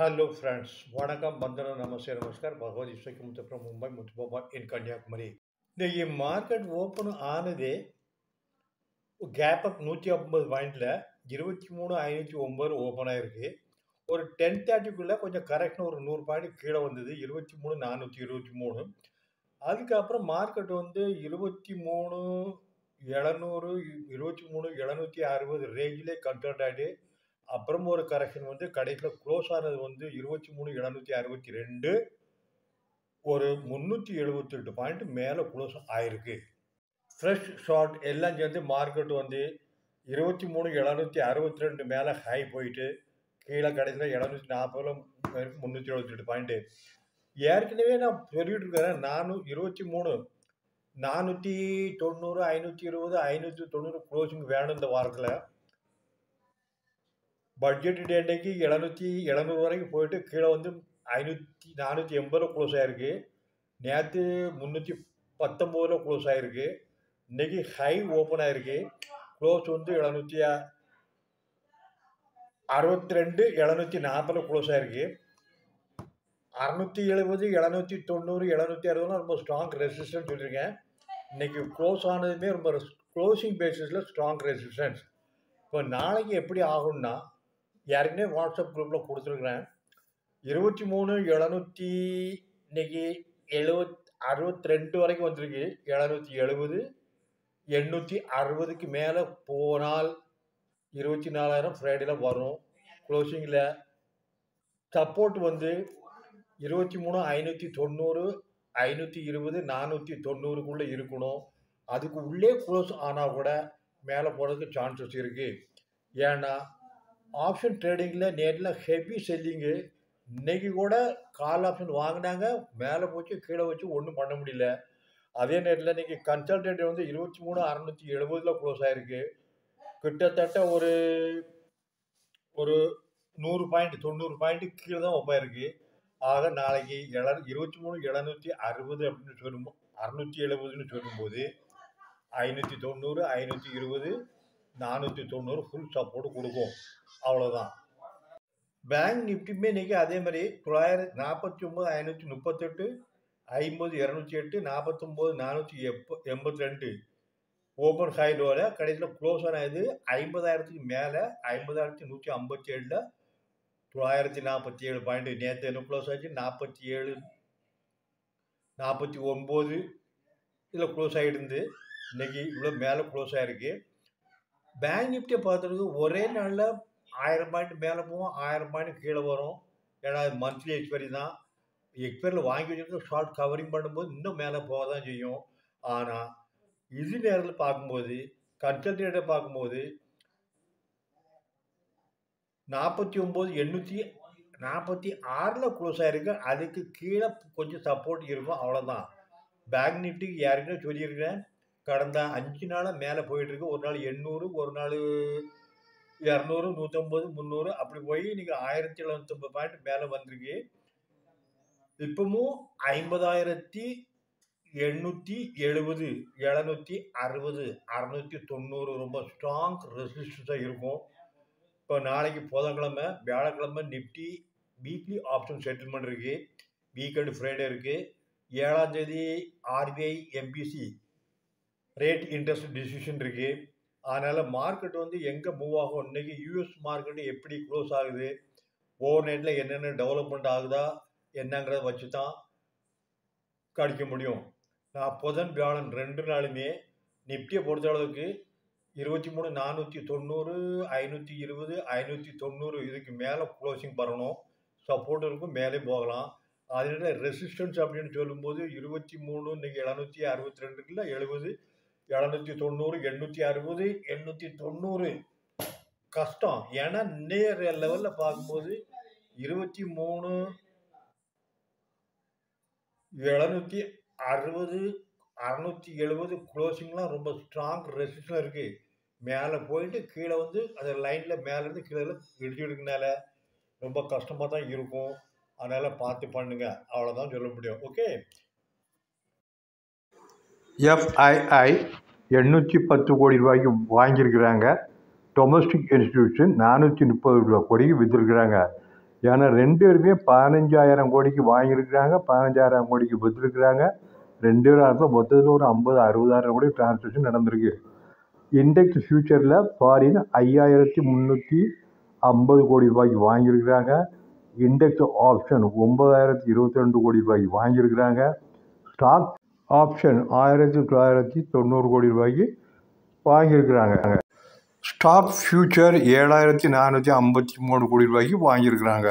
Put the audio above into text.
Hello friends, வணக்கம் வந்தனம் நமஸ்தே நமஸ்கார் பகவத் இஸ்வக்கு from Mumbai Muthubabat in Kanyakumari. இந்த மார்க்கெட் ஓப்பன் ஆனதே கேப் அப் 150 பாயிண்ட்ல 23,509 ஓப்பன் ஆயிருக்கு. ஒரு 10:30க்குள்ள கொஞ்சம் கரெக்ஷன் ஒரு 100 பாயிண்ட் கீழே வந்தது 23,423. அதுக்கப்புறம் மார்க்கெட் வந்து 23,700 23,760 ரேஞ்சிலே கண்ட்ரோல் ஆகிட்டு அப்புறம் ஒரு கரெக்ஷன் வந்து கடைசியில் க்ளோஸ் ஆனது வந்து 23,762 ஒரு 378 பாயிண்ட் மேலே க்ளோஸ் ஆயிருக்கு. ஃப்ரெஷ் ஷார்ட் எல்லாம் சேர்ந்து மார்க்கெட் வந்து 23,762 மேலே ஹை போயிட்டு கீழே கடைசியில் 740 378 பாயிண்ட்டு. ஏற்கனவே நான் சொல்லிட்டு இருக்கிறேன் 490 520 590 க்ளோசிங் வேணும் இந்த வாரத்தில். பட்ஜெட் டே அன்னைக்கு 700 வரைக்கும் போயிட்டு கீழே வந்து 480 க்ளோஸ் ஆகிருக்கு. நேற்று 319 க்ளோஸ் ஆகிருக்கு. இன்றைக்கி ஹை ஓப்பன் ஆகிருக்கு. க்ளோஸ் வந்து 762 740 க்ளோஸ் ஆகிருக்கு. 670 790 760 ரொம்ப ஸ்ட்ராங் ரெசிஸ்டன்ஸ் சொல்லியிருக்கேன். இன்றைக்கி க்ளோஸ் ஆனதுமே ரொம்ப க்ளோசிங் பேசிஸில் ஸ்ட்ராங் ரெசிஸ்டன்ஸ். இப்போ நாளைக்கு எப்படி ஆகும்னா யாருக்குன்னே வாட்ஸ்அப் குரூப்பில் கொடுத்துருக்குறேன். 23,700 இன்னைக்கு 62 வரைக்கும் வந்திருக்கு. 770 860க்கு மேலே போனால் 24,000 ஃப்ரைடேயில் வரும். க்ளோசிங்கில் சப்போர்ட் வந்து 23,590 520 490க்குள்ளே இருக்கணும். அதுக்கு உள்ளே க்ளோஸ் ஆனால் கூட மேலே போகிறதுக்கு சான்சஸ் இருக்குது. ஏன்னா ஆப்ஷன் ட்ரேடிங்கில் நேரில் ஹெவி செல்லிங்கு. இன்றைக்கி கூட கால் ஆப்ஷன் வாங்கினாங்க, மேலே போச்சு கீழே வச்சு ஒன்றும் பண்ண முடியல. அதே நேரத்தில் இன்றைக்கி கன்சல்டேட் வந்து 23,670 க்ளோஸ் ஆகிருக்கு. கிட்டத்தட்ட ஒரு 100 பாயிண்ட் 90 பாயிண்ட்டு கீழே தான் ஒப்பாயிருக்கு. ஆக நாளைக்கு 23,760 அப்படின்னு சொல்லும்போது 670ன்னு சொல்லும்போது 590 520 490 ஃபுல் சப்போர்ட் கொடுக்கும். அவ்வளோதான். பேங்க் நிஃப்டியுமே இன்றைக்கி அதே மாதிரி 49,538 50 208 49 482 ஓப்பன் ஹைலோவில் கடைசியில் க்ளோஸ் ஆனது 50,000க்கு மேலே 50,157 947 பாயிண்ட். நேற்று என்ன க்ளோஸ் ஆச்சு 47 49 இதில் க்ளோஸ் ஆகிடுந்து. இன்றைக்கி இவ்வளோ மேலே க்ளோஸ் ஆகிருக்கு. பேங்க் நிஃப்டியை பார்த்துருக்கு ஒரே நாளில் 1000 பாயிண்ட் மேலே போகும், 1000 பாயிண்ட் கீழே வரும். ஏன்னா மந்த்லி எக்ஸ்பைரி தான். எக்ஸ்பைரியில் வாங்கி வச்சுருந்து ஷார்ட் கவரிங் பண்ணும்போது இன்னும் மேலே போக தான் செய்யும். ஆனால் இது நேரத்தில் பார்க்கும்போது கன்சல்டேட்டை பார்க்கும்போது 49,846 க்ளோஸ் ஆகிருக்கு. அதுக்கு கீழே கொஞ்சம் சப்போர்ட் இருக்கும், அவ்வளோதான். பேங்க் நிஃப்டிக்கு யாருக்குன்னு சொல்லியிருக்கிறேன். கடந்த 5 நாளாக மேலே போயிட்டுருக்கு. ஒரு நாள் 800 ஒரு நாள் 200 150 300 அப்படி போய் இன்றைக்கி 1,750 பாயிண்ட் மேலே வந்திருக்கு. இப்பவும் 50,870 760 690 ரொம்ப ஸ்ட்ராங் ரெசிஸ்டன்ஸாக இருக்கும். இப்போ நாளைக்கு புதன்கிழமை வியாழக்கிழமை நிஃப்டி வீக்லி ஆப்ஷன் செட்டில்மெண்ட் இருக்குது. வீக்கெண்டு ஃப்ரைடே இருக்குது. 7ஆம் தேதி RBI MPC rate interest decision இருக்குது. அதனால் மார்க்கெட் வந்து எங்கே மூவ் ஆகும், இன்றைக்கி யூஎஸ் மார்க்கெட்டு எப்படி க்ளோஸ் ஆகுது, ஓவர் நைட்டில் என்னென்ன டெவலப்மெண்ட் ஆகுதா என்னங்கிறத வச்சு தான் கணிக்க முடியும். நான் புதன் வியாழன் 2 நாளுமே நிஃப்டியை பொறுத்தளவுக்கு 23,490 520 590 இதுக்கு மேலே க்ளோசிங் பண்ணணும். சப்போர்ட் இருக்கும், மேலே போகலாம். அதனால ரெசிஸ்டன்ஸ் அப்படின்னு சொல்லும்போது 23 இன்றைக்கி 762 70 790 860 890 கஷ்டம். ஏன்னா நேர் லெவலில் பார்க்கும்போது 23,760 670 க்ளோசிங்லாம் ரொம்ப ஸ்ட்ராங் ரெசிஸ்டன் இருக்குது. மேலே போயிட்டு கீழே வந்து அந்த லைனில் மேலேருந்து கீழே இடிச்சுடுக்கனால ரொம்ப கஷ்டமாக தான் இருக்கும். அதனால் பார்த்து பண்ணுங்க, அவ்வளோதான் சொல்ல முடியும். ஓகே. FII 810 கோடி ரூபாய்க்கு வாங்கியிருக்கிறாங்க. டொமஸ்டிக் இன்ஸ்டிடியூஷன் 430 கோடிக்கு விற்றுருக்குறாங்க. ஏன்னா 2 பேருமே 15,000 கோடிக்கு வாங்கியிருக்கிறாங்க, 15,000 கோடிக்கு விற்றுருக்குறாங்க. 2 பேரும் மொத்தத்தில் ஒரு 50,000-60,000 கோடி டிரான்சாக்ஷன் நடந்திருக்கு. இண்டெக்ஸ் ஃபியூச்சரில் ஃபாரின் 5,350 கோடி ரூபாய்க்கு வாங்கியிருக்கிறாங்க. இண்டெக்ஸ் ஆப்ஷன் 9,022 கோடி ரூபாய்க்கு வாங்கியிருக்கிறாங்க. ஸ்டாக் ஆப்ஷன் 1,990 கோடி ரூபாய்க்கு வாங்கியிருக்கிறாங்க. ஸ்டாக் ஃபியூச்சர் 7,453 கோடி ரூபாய்க்கு வாங்கியிருக்கிறாங்க.